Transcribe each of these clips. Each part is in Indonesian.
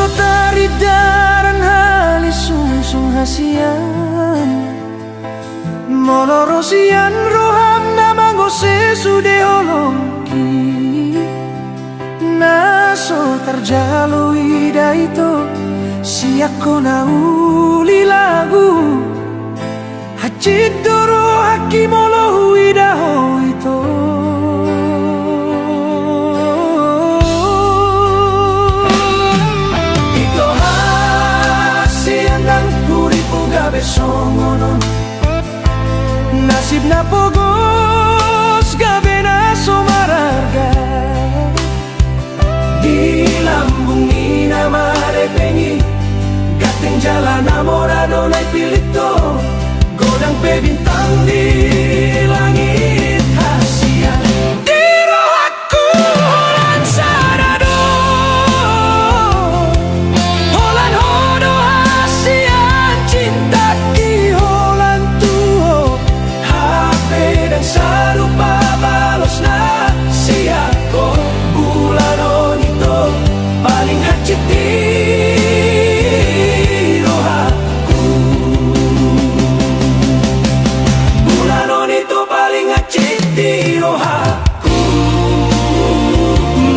Mono taridaran hali sungsung hasian Mono rosian roham namanggo sesude olongki Naso terjalo ida itu siako na uli lagu Hacit doro haki molo ida ho itu Ito hasian dan kuripu gabe songonon Nasib na pogos gabe na somararga Di lambung ina mare pengi Gateng jalan amorado naik pilito Godang pe bintang di langit hasian Di rohaku holan sarado Holan hodo hasian cinta ki holan tuho HP dan salupa balos na siako bulan onito paling hacit di rohaku bulan onito paling hacit di rohaku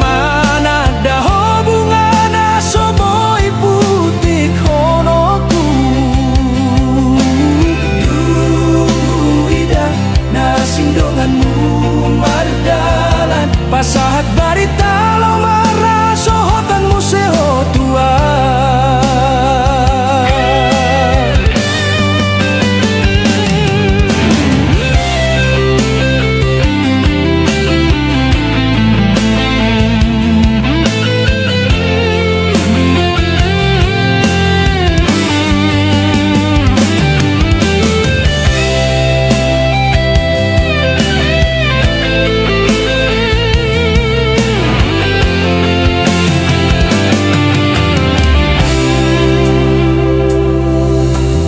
mana daho bunga na somoy putik honoku ida na sindonganmu mardalan pasahat barita lo marah sohotanmu seho tua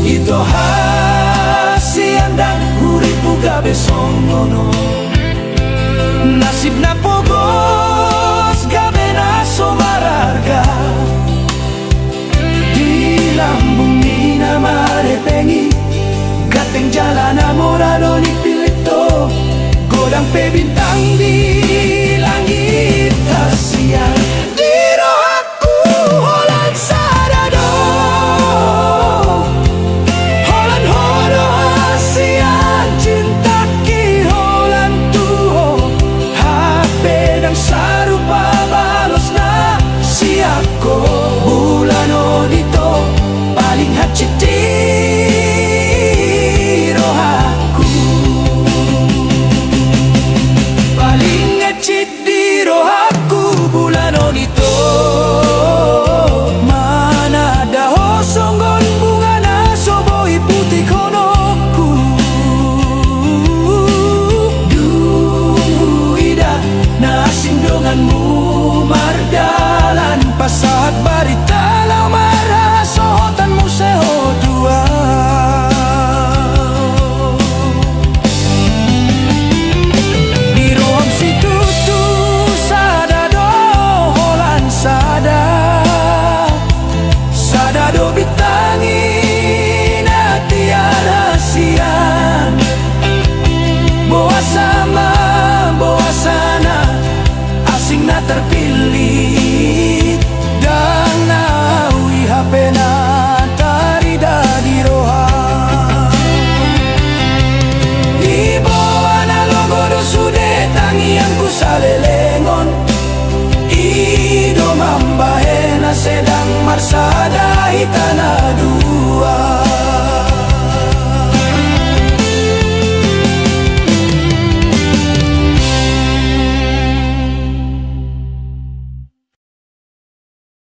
Ito hasian dan huripu gabe songono Nasib na